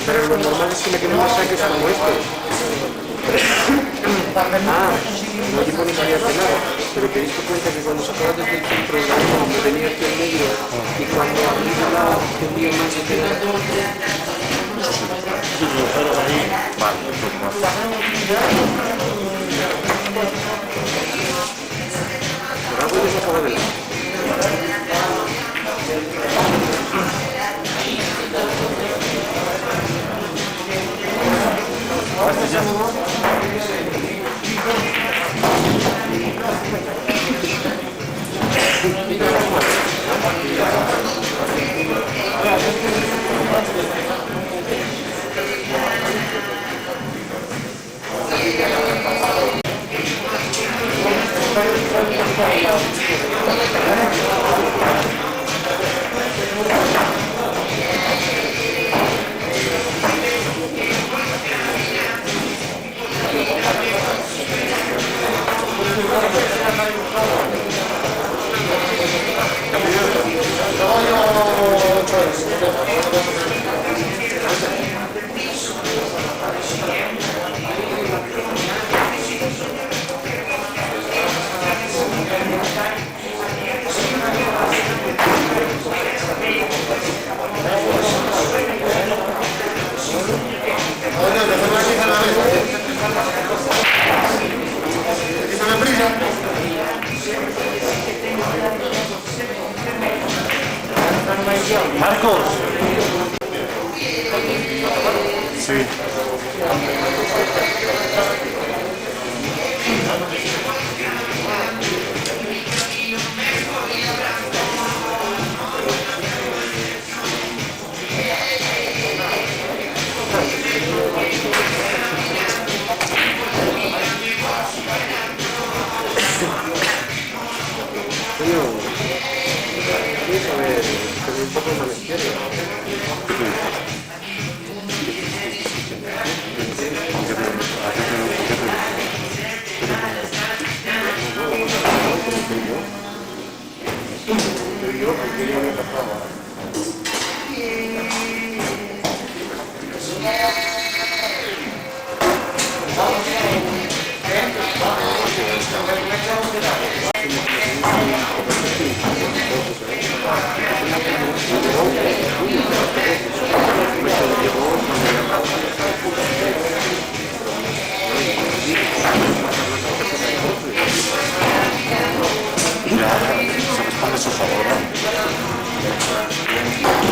Pero lo normal es que me queden masajes como estos. No le pones ni hace nada. Pero te diste cuenta que cuando sacaba desde el centro de la me venía aquí en medio y cuando arriba la tendía más de quedar. Vale, un poco más. Por algo de esa de la. Marcos. Sí. Un poco más a la izquierda.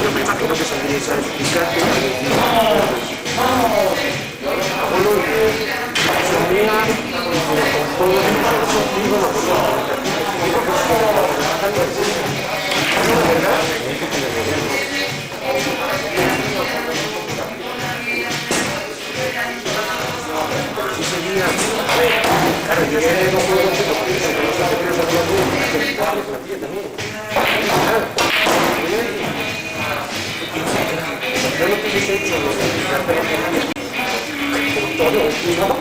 Yo me imagino que saldríais a explicar que claro, yo sé que no puedo hacer lo que yo lo que hubiese hecho lo de todo, ¿no? No.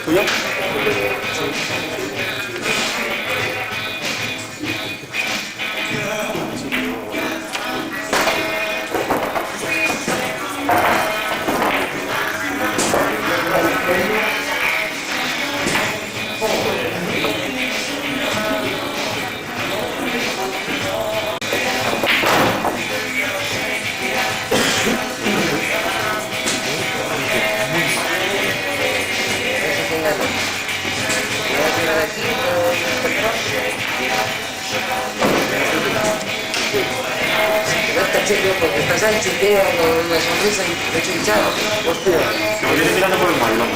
¿Tuyo? Porque estás ahí chiqueo con una sonrisa y pecho hinchado. Hostia, me viene mirando por el balón.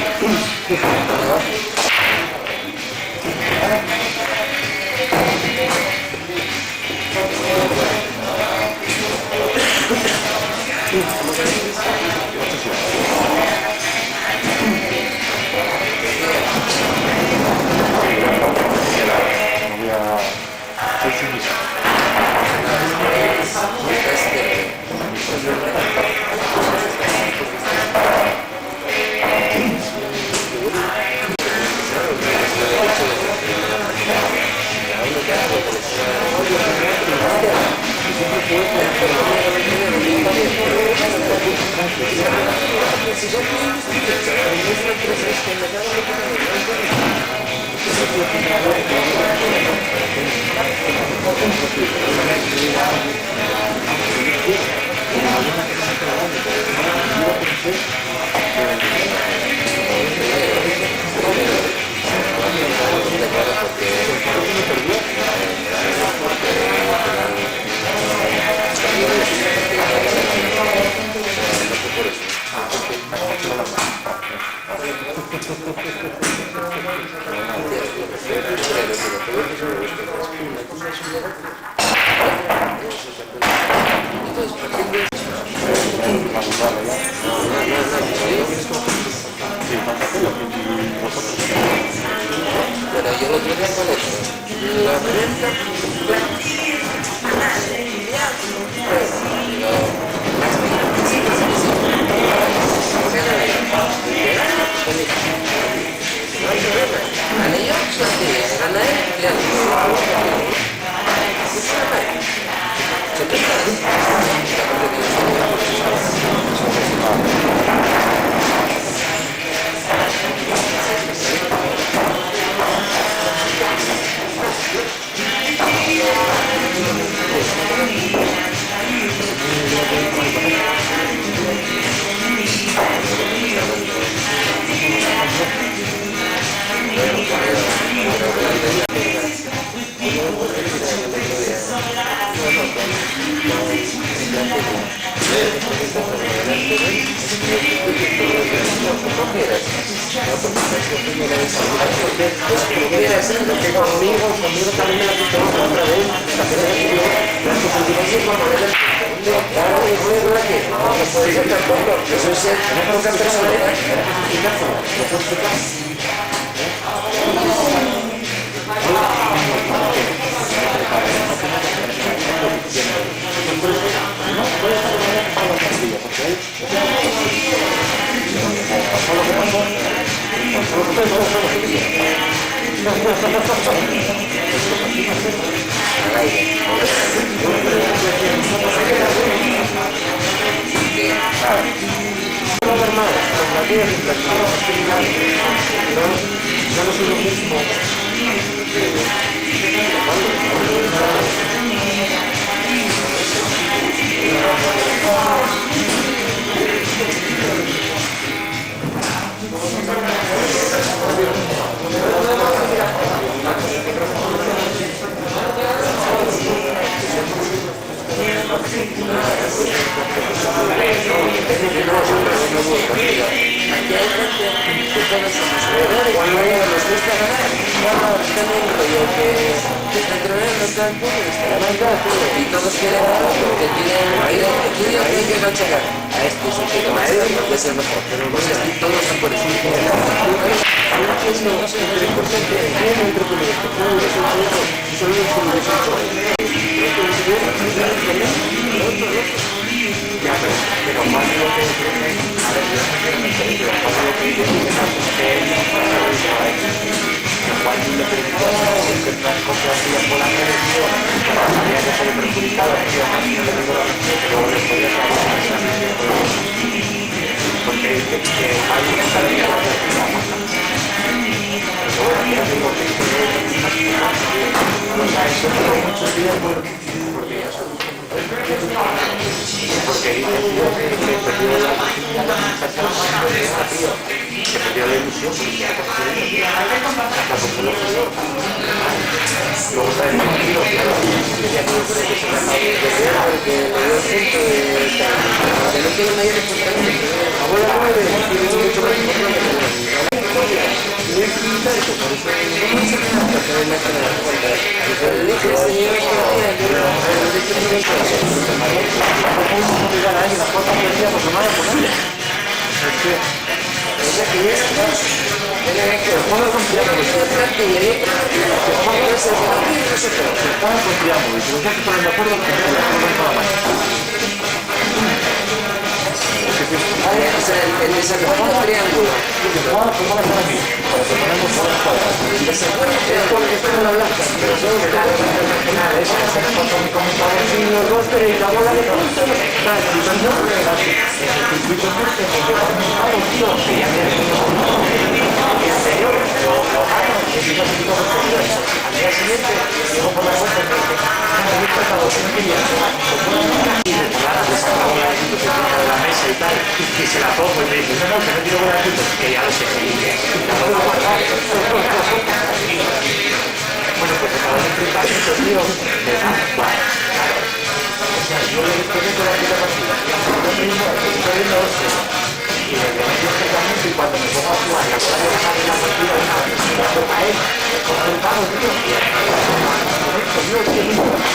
Pero yo lo tenía con eso. La renta, anillo, sí, gana él, ya. Conmigo también me la quitó otra vez. Claro, y fue verdad que no puede ser tampoco. Eso es una poca personalidad. Y todos quieren algo porque tienen estudios y que no llegar a este sujeto maestro porque es el mejor. Pues así todos son por eso. el desacuerdo triángulo. El desacuerdo triángulo. Los dos tenéis la bola de punto, está escribiendo al día siguiente llegó por la puerta de la mesa y tal, y se la cojo y me dice, no, que no quiero ver aquí, que ya lo sé, que la puedo guardar. Bueno, pues acabamos de 30 minutos, tío, de claro. O sea, yo le desconecto la primera partida, yo mismo estoy viendo 8. Y me veo perfectamente y cuando me pongo a jugar la bola de ganar en la partida, me la toca a él, con el palo, tío. Yo, tío,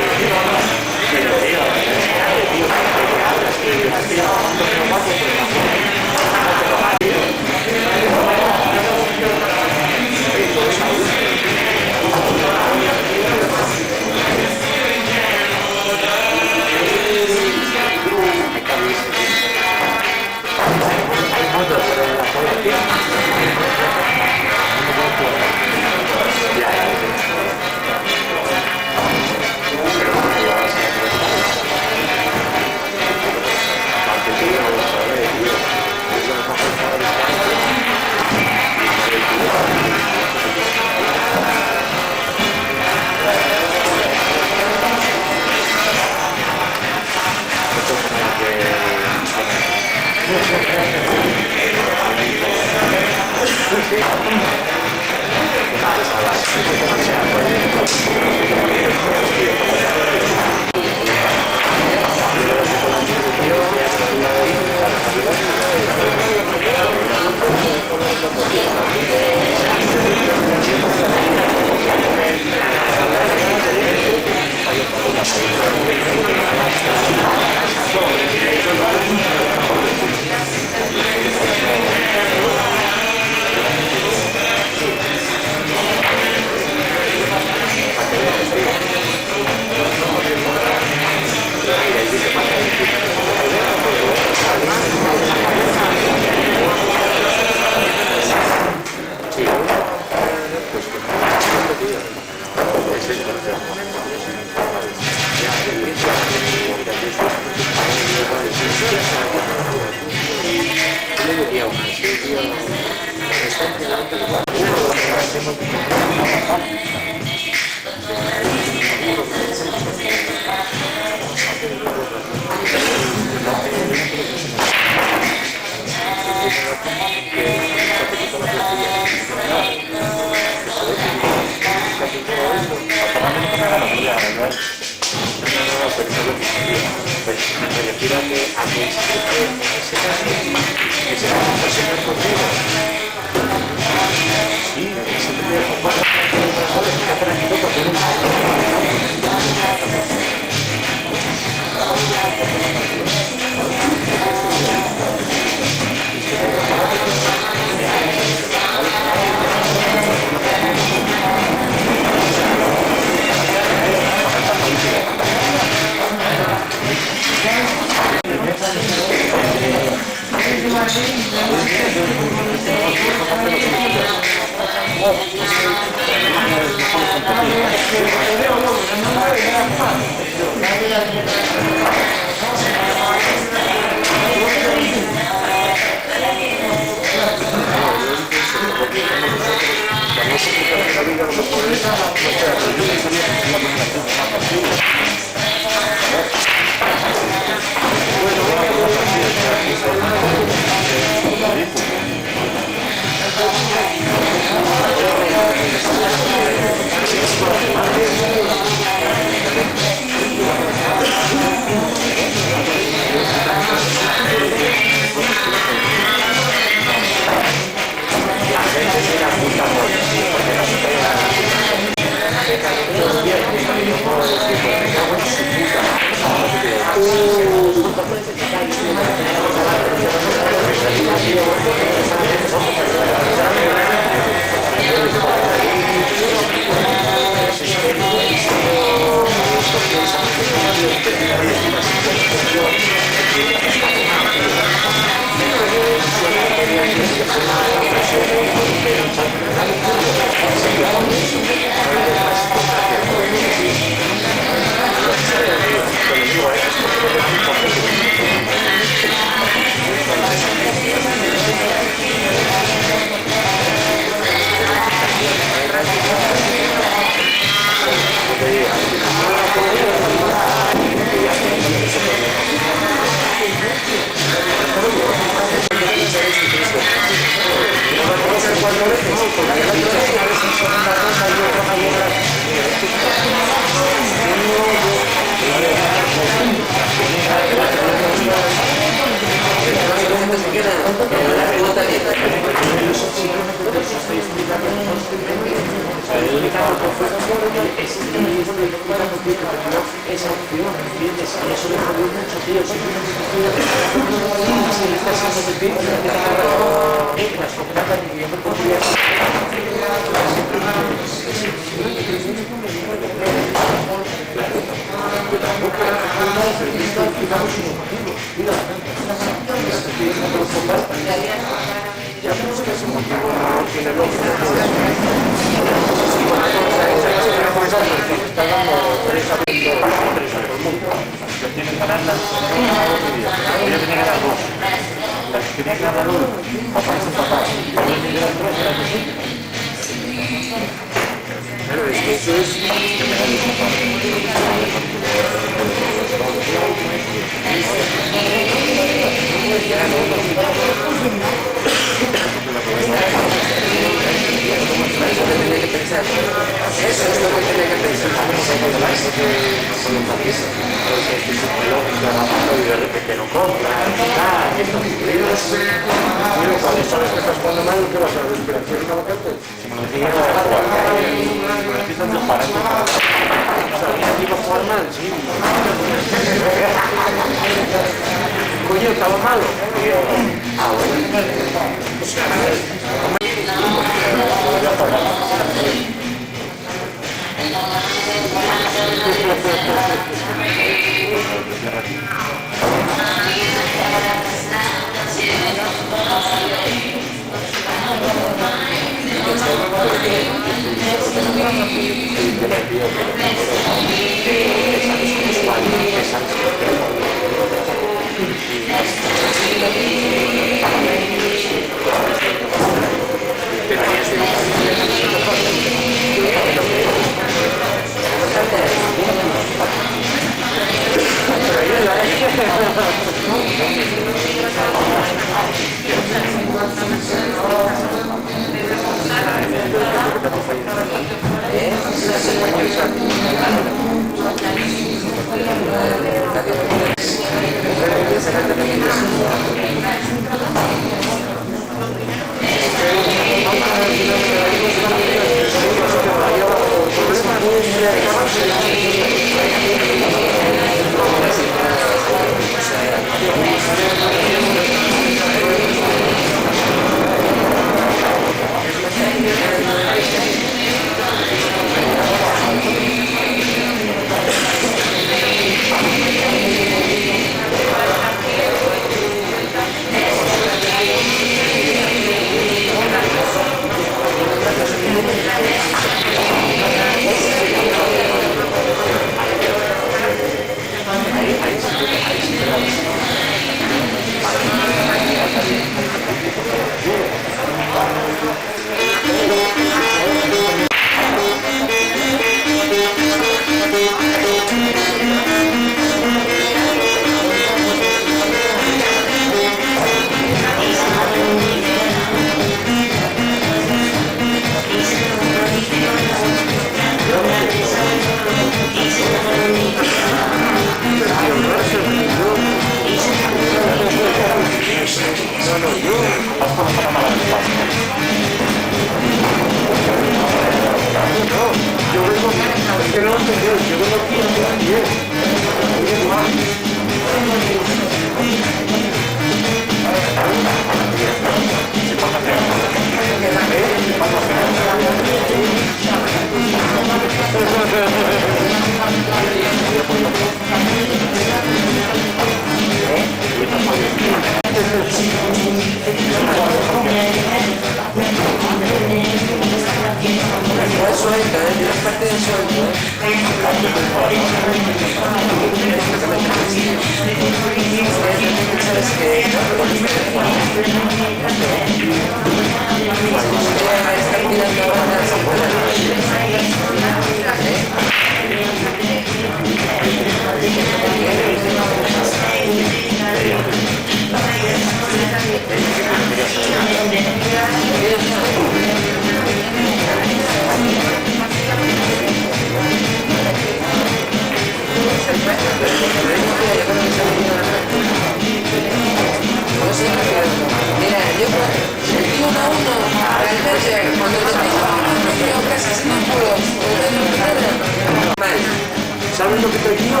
¿Sabes lo que te digo?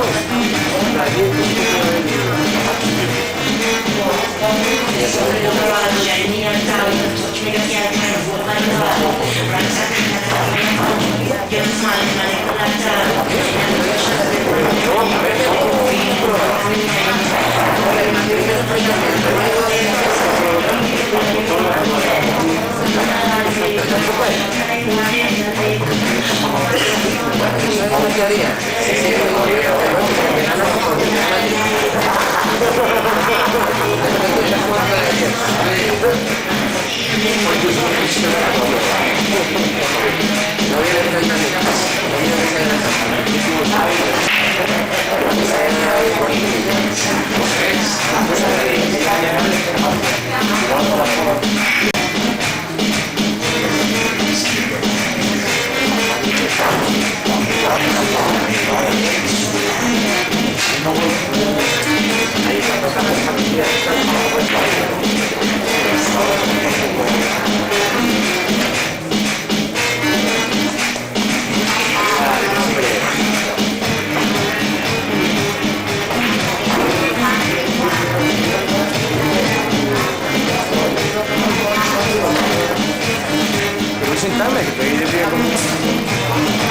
Sentarme, que te diría como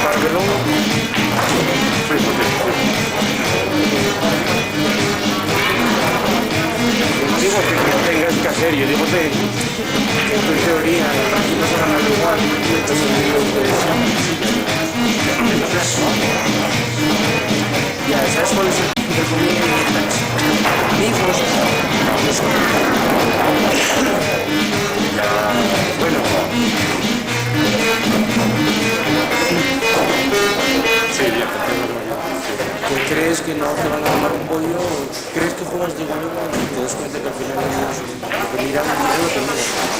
para que no digo que tengas que hacer, yo digo que en teoría no se van a igual, ya sabes cuál es el hijos, bueno. ¿Crees que no te van a tomar un pollo? ¿Crees que juegas de igual? Te das cuenta que al final ellos lo que miran, lo que miran.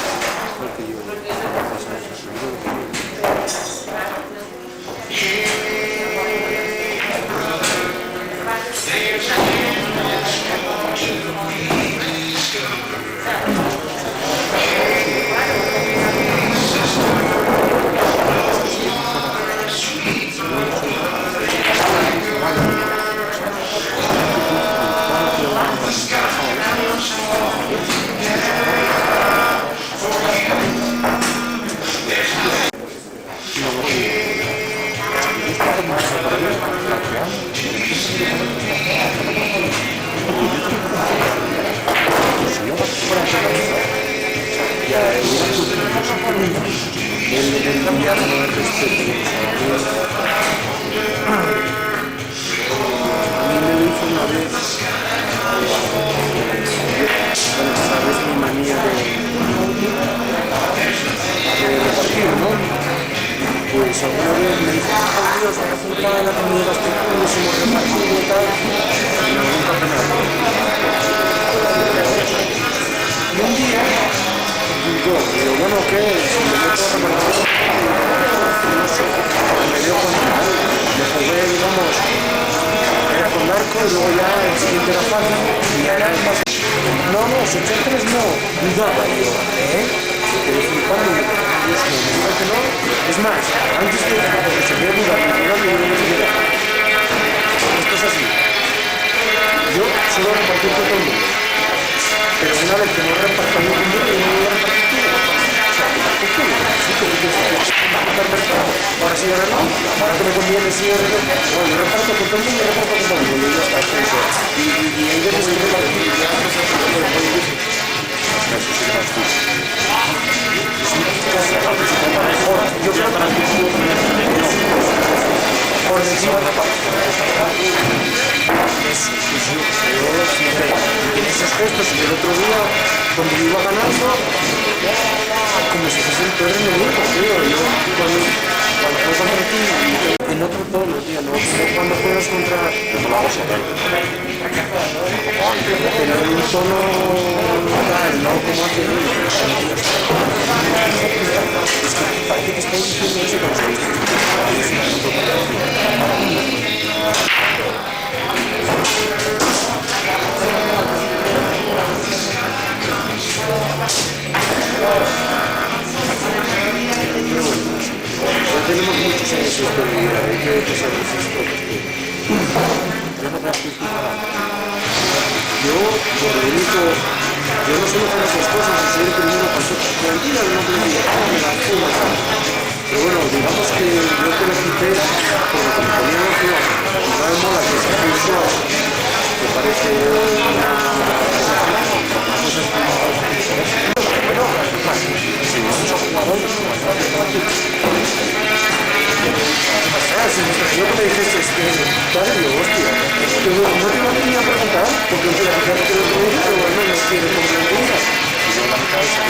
del cambiar no es respeto. A mí me lo hizo una vez, bueno, sabes mi manía de repartir, ¿no? Pues alguna vez me dijo, oh Dios, me apuntaba la comida, estoy buenísimo repartido y tal, y no, nunca me y un día, digo, bueno, ¿qué? Si me meto a repartir, no sé, me dio cuenta, me jugué, digamos, era con arco y luego ya el siguiente era fácil y ya era el paso. No, 83 no, dudaba yo, Pero flipando, Dios mío, me diga que no. Es más, antes de que se vea dudar, yo no me diga. Esto es así. Yo solo repartir con todo el mundo. Pero una vez que no reparto con todo el mundo, yo no voy a repartir todo. O sea, que tampoco sí que ahora sí, ahora no. Ahora que me conviene, sí, ahora no. No, yo reparto con todo el mundo, yo reparto con todo el mundo. Y ya está, y hay veces que repartir y ya yo creo por encima en esos gestos y el otro día cuando yo iba ganando como si fuese el peor enemigo, tío. Yo cuando juego contra ti en otro tono, tío, no cuando juegas contra pero en un tono tal, no como hace es que parece que estoy diciendo eso con tenemos muchos años esto de vida, hay que saber esto. Yo, por lo único, yo no solo con esas cosas, soy el primero con sus tranquilas, no creo que me las fumas. Pero bueno, digamos que yo te lo quité porque como ponía emoción, no me mola que sea visual, me parece una yo que me dijiste, padre, hostia, no te iba a venir a preguntar, porque en realidad te lo digo, pero bueno, no quiere comprender. Y yo la mitad de esa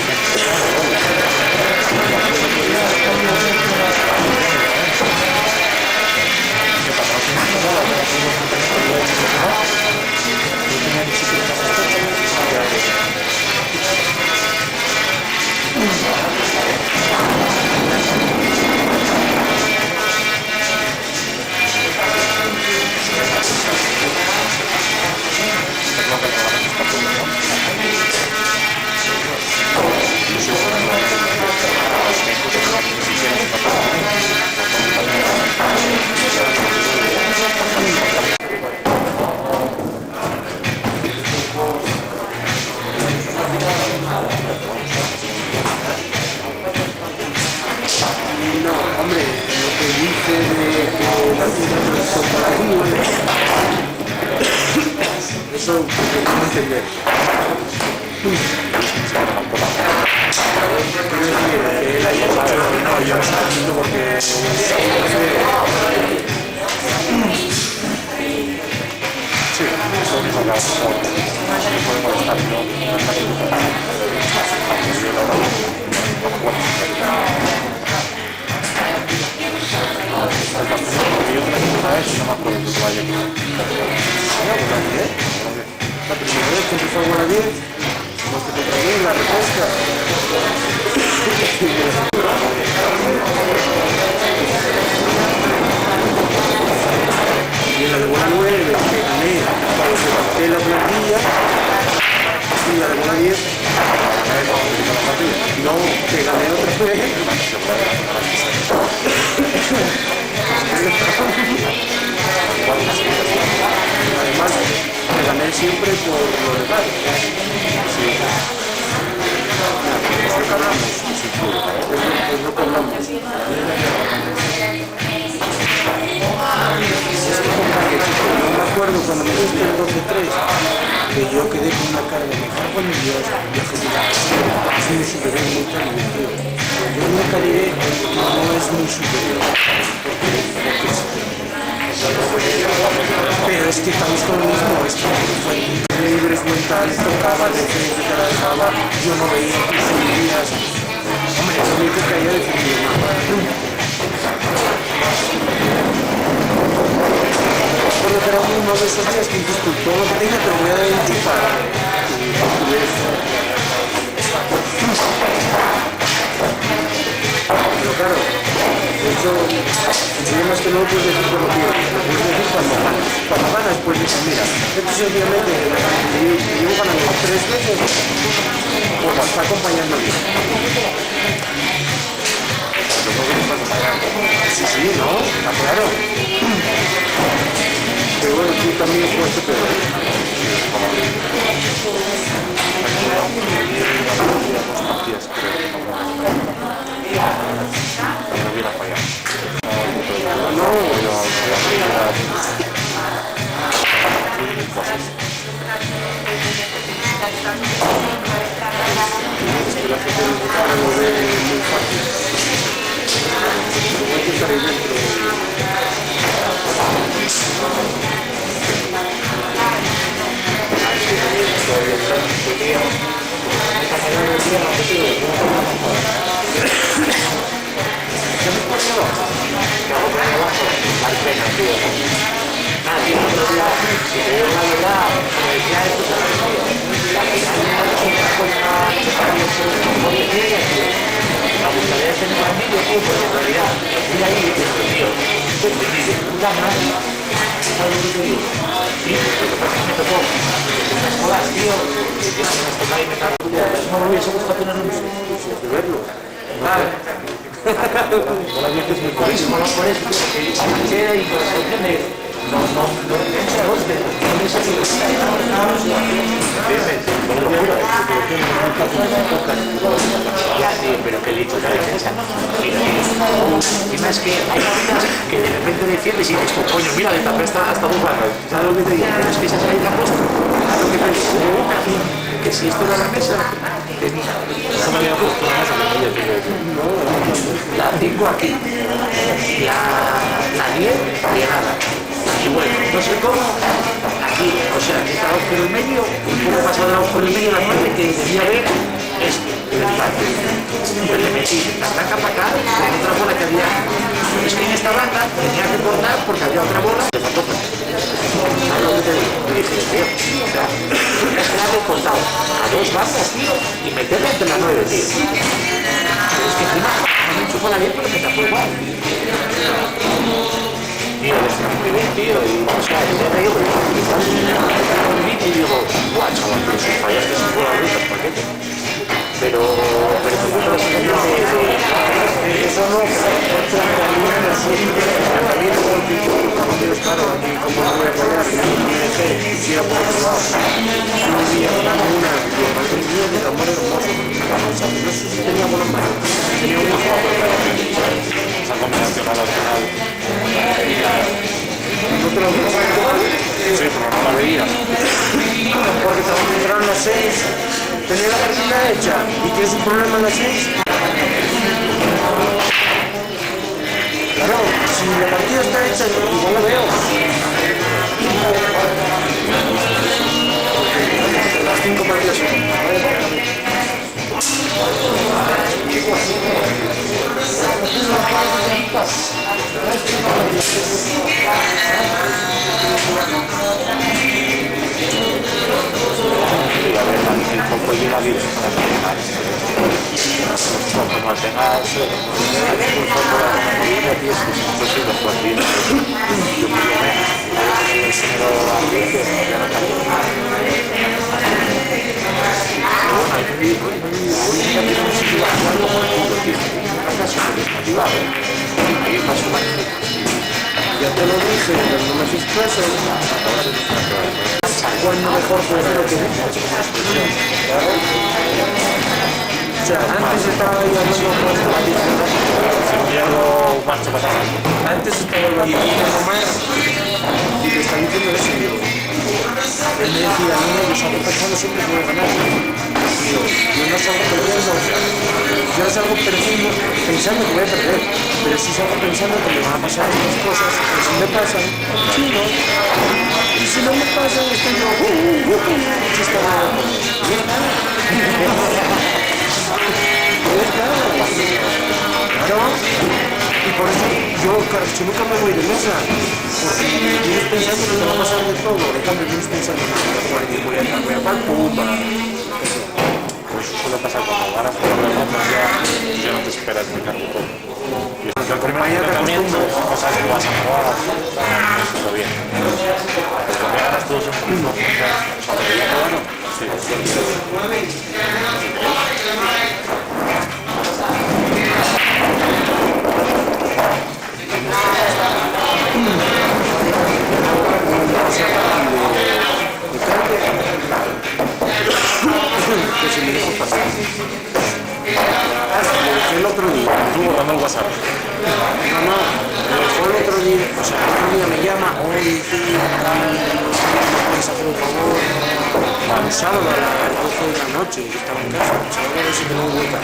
La primera vez que empezó a jugar bien, nos te contragué en la refresca. Y en la de bola 9 que gané, bajé la plantilla y la de bola 10 no, que gané otra vez. Además, me gané siempre por lo legal. Sí. Es lo que hablamos. Es lo que hablamos. Es que compadre, no me acuerdo cuando me diste el 12-3 que yo quedé con una cara de me cago en Dios, yo que sí, muy superior, muy talento. Yo nunca diré que no es muy superior. Pero es que estamos con lo mismo, es que fue increíble, es mental, tocaba, defensa, atravesaba, yo no veía posibilidades. Hombre, es lo único que haya defendido nunca. Recuerdo que era uno de esos días que dices tú, todo lo que tenga te lo voy a identificar. Pero claro, de hecho, el problema es que no lo puedes decir por lo que lo puedes decir cuando ganas, pues dices, mira, esto sencillamente llevo ganando 3 veces, pues está acompañando bien. Sí, sí, ¿no? Está claro. Pero bueno, tú también fuiste peor. No hubiera fallado. La gente lo ve muy fácil. Hay que estar ahí dentro. No me hubiese gustado tener un De verlo. por eso, que y ya, sí, pero que le he hecho la defensa. Encima es que hay cosas que de repente defiendes y dices, pues coño, mira, le tapé hasta 2 barras. ¿Sabes lo que te digo? Pero es que esa es la puesto. ¿Sabes lo que te digo? Que si esto era la mesa, tenía. Eso me había puesto una mesa que yo tengo aquí. La 5 aquí. La 10 llegada. Y bueno, no sé cómo, aquí, o sea, aquí está por el medio, un poco más adelante por el medio la 9 que debía ver esto, el empate. Pero le metí la taca para acá con otra bola que había. Es que en esta banda tenía que cortar porque había otra bola que faltó. ¿Sabes lo que te digo? Y dije, tío, o sea, es que la he cortado a 2 bandas, tío, y meterla entre la 9, tío. Pero es que encima no me enchufó la bien, pero me tapó igual. Tío, está muy bien, tío, y o sea, yo te digo, y digo, guau, chaval, pero si fallaste sin fuera de rutas, ¿por qué? Pero tuve la sensación de Eso no, también porque claro, aquí como no voy a fallar, si era por otro lado, un día una, y aparte un día de amor hermoso, no sé si tenía buenos manos, tenía una Esa combinación al final. no te lo digo, Sí, pero no la veía. porque te entraron las 6, tenía la partida hecha y tienes un problema en las 6. Claro, si la partida está hecha, igual la veo. Las 5 partidas Y a ver, el foco llega bien con las piernas. Como tengas un foco de la comunidad, tienes que ser posible por ti. Yo por lo menos, el señor ambiente, ya no cambia. Pero bueno, hay que vivir con desmotivado. Ahí pasa una ya te lo dije, pero no me hacéis caso. Cuando mejor puede ser lo que dices. Claro. O sea, antes estaba ahí hablando con la diferencia. ya lo marcho para atrás. Antes estaba hablando con Omar y le está diciendo eso. Él me decía, no, yo salgo pensando siempre que voy a ganar. Digo, yo no salgo perdiendo, yo no salgo pensando que voy a perder, pero sí salgo pensando que me van a pasar estas cosas, que si me pasan, chido. Y si no me pasan, estoy yo, claro, y por eso yo casi nunca me voy de mesa, porque vienes pensando que te va a pasar de todo, en cambio vienes pensando que voy a jugar pumba. Pues eso suele pasar cuando ganas por la ronda, ya no te esperas muy tanto todo. Y es que el primer entrenamiento, cosas que vas a jugar, está bien. Pues cuando ganas todos en puntos, bueno, sí, que se me dejó pasar. Lo dejé el otro día. tú borrando el WhatsApp. No, lo dejó el otro día. O sea, el otro día me llama, oye, tú, ¿puedes hacer un favor? Un sábado a las 12 de la noche, que estaba en casa. O sea, a ver si tengo vuelta.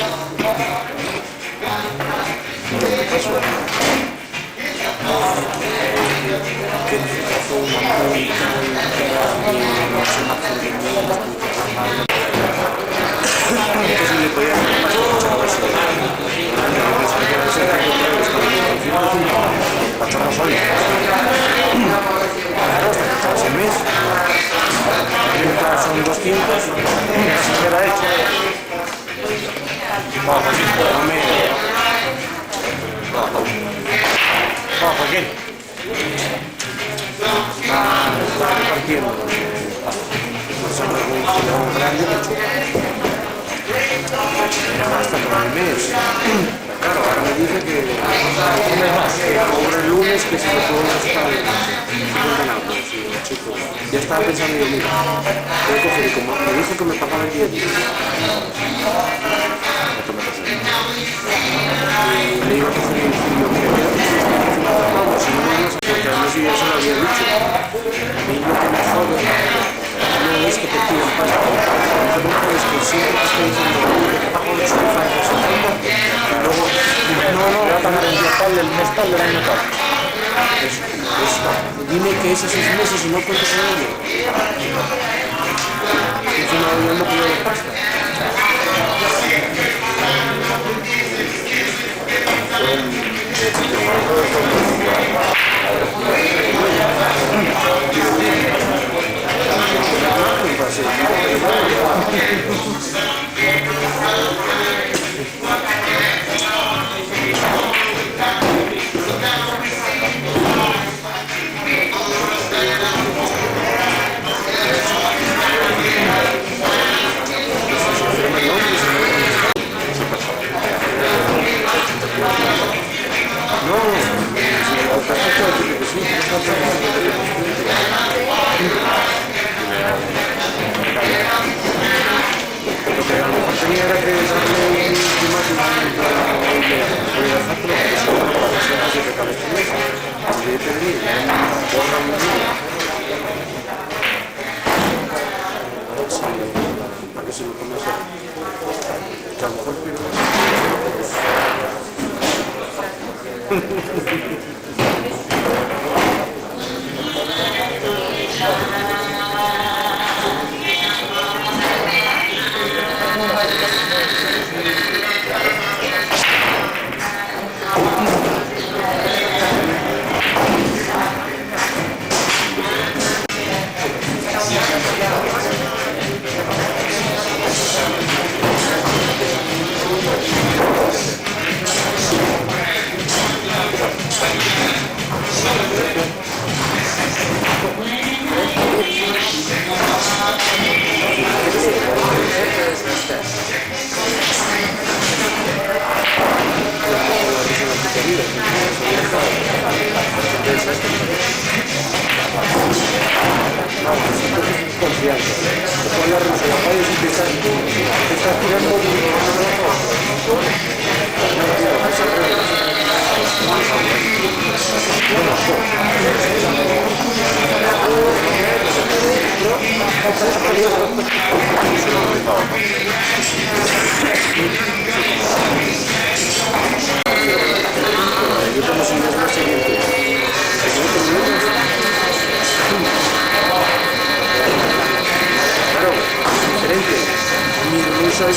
¿Qué pasó? Que me hizo una música que si le podía hacer pasar muchas veces. Pasamos hoy. Claro, hasta que acabas el mes. Son 200. Se queda hecho. Vamos, Joaquín. Va repartiendo. Pues algo grande que chupa. Hasta todo el mes. Claro, ahora me dice que cobra el lunes, que si lo puedo gastar ganando. Sí, chico. Ya estaba pensando yo, mira, voy a coger y como me dijo que me pagaba el día 10. Y le iba a coger y yo, mira, vamos, si no me vas a porque además yo ya se lo había dicho. A mí lo que me jode no es que te pidan pasta, lo que me jode es que siempre te estoy diciendo que te pago los infantes y luego no, Voy a pagar el día tal del mes tal del año tal. dime que es 6 meses y no cuentes con ello. Encima yo no pido de pasta.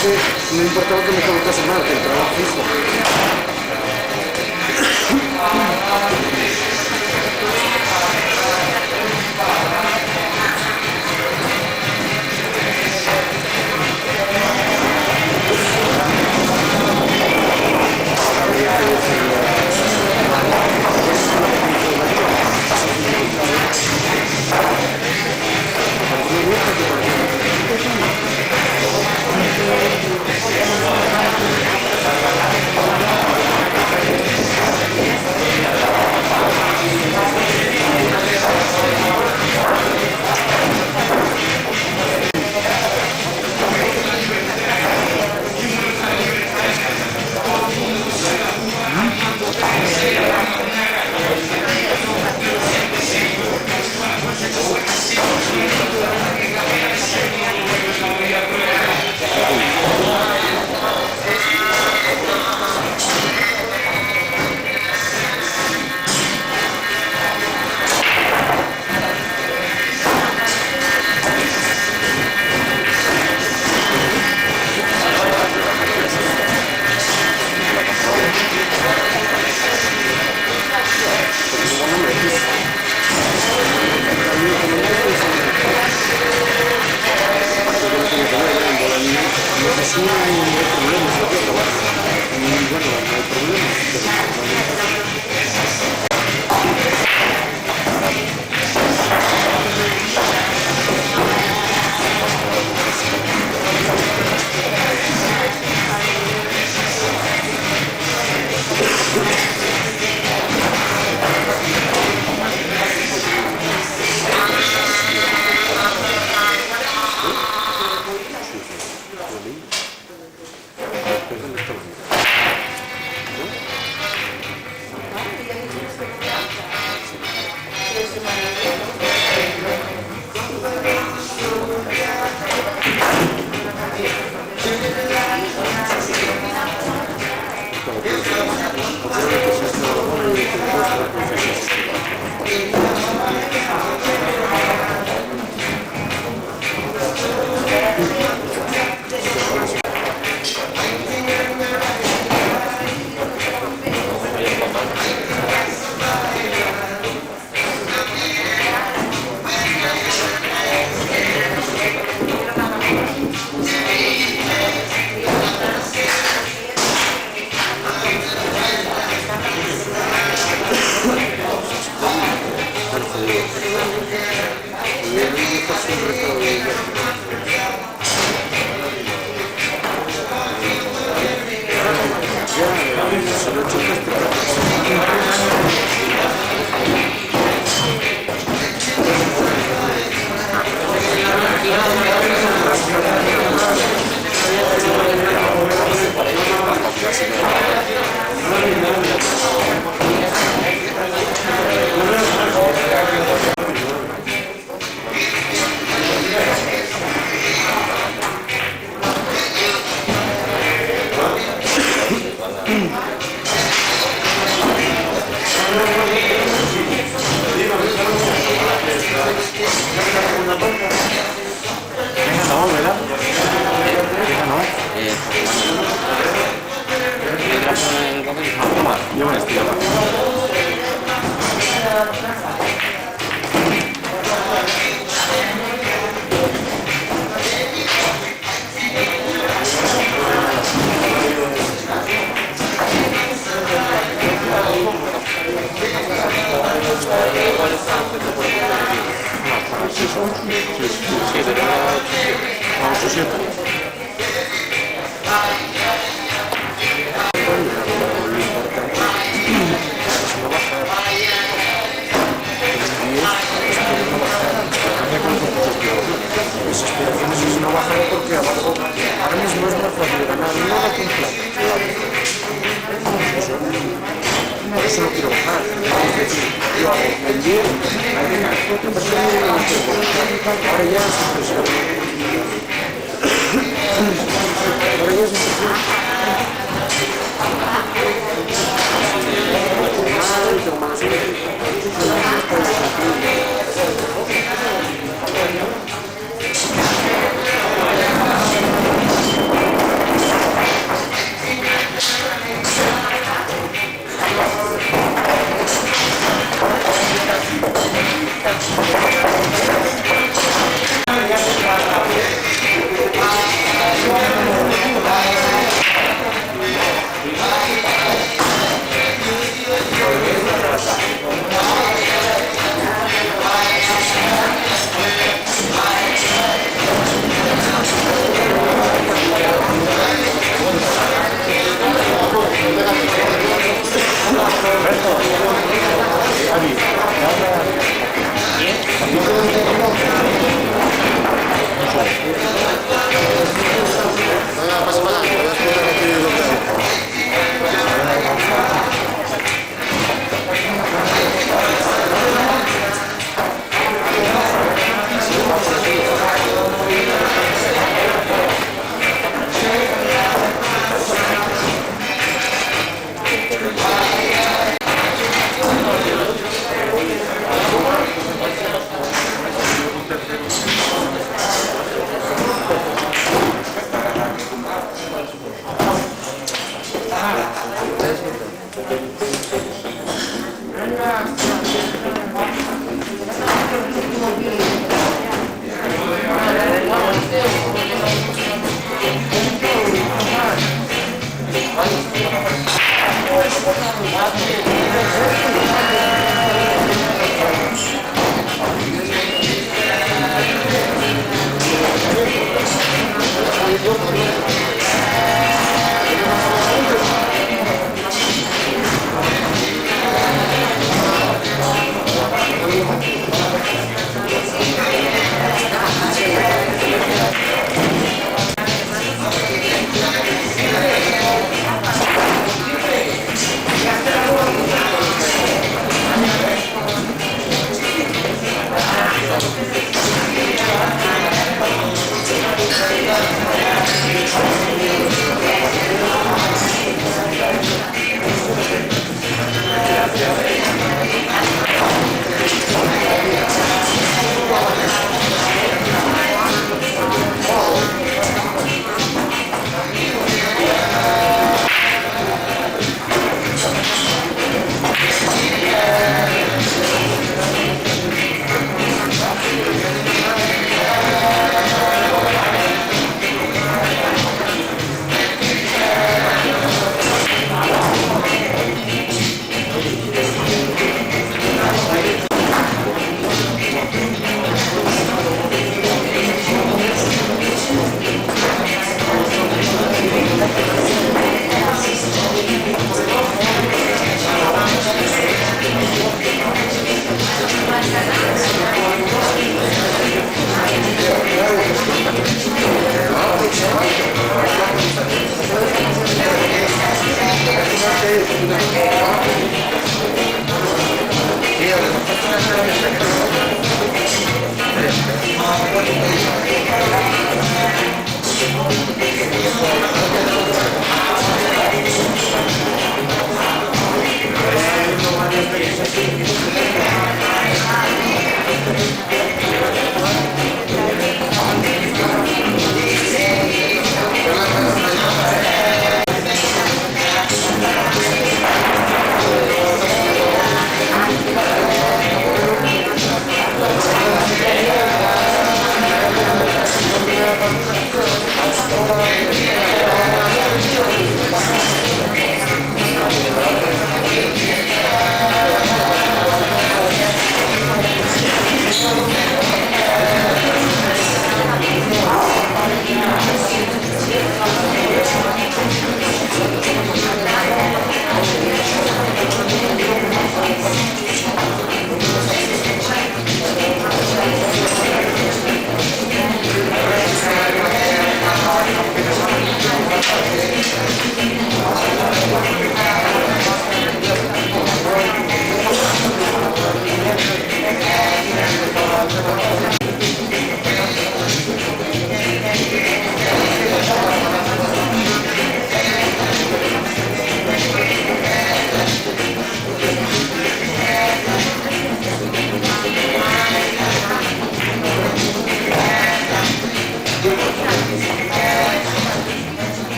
que no importaba que me colocase mal, que entraba fijo.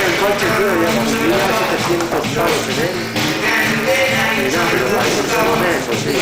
el coche, tío, ya como 700 pavos en él. Mira, pero va a ser un mes, o sí.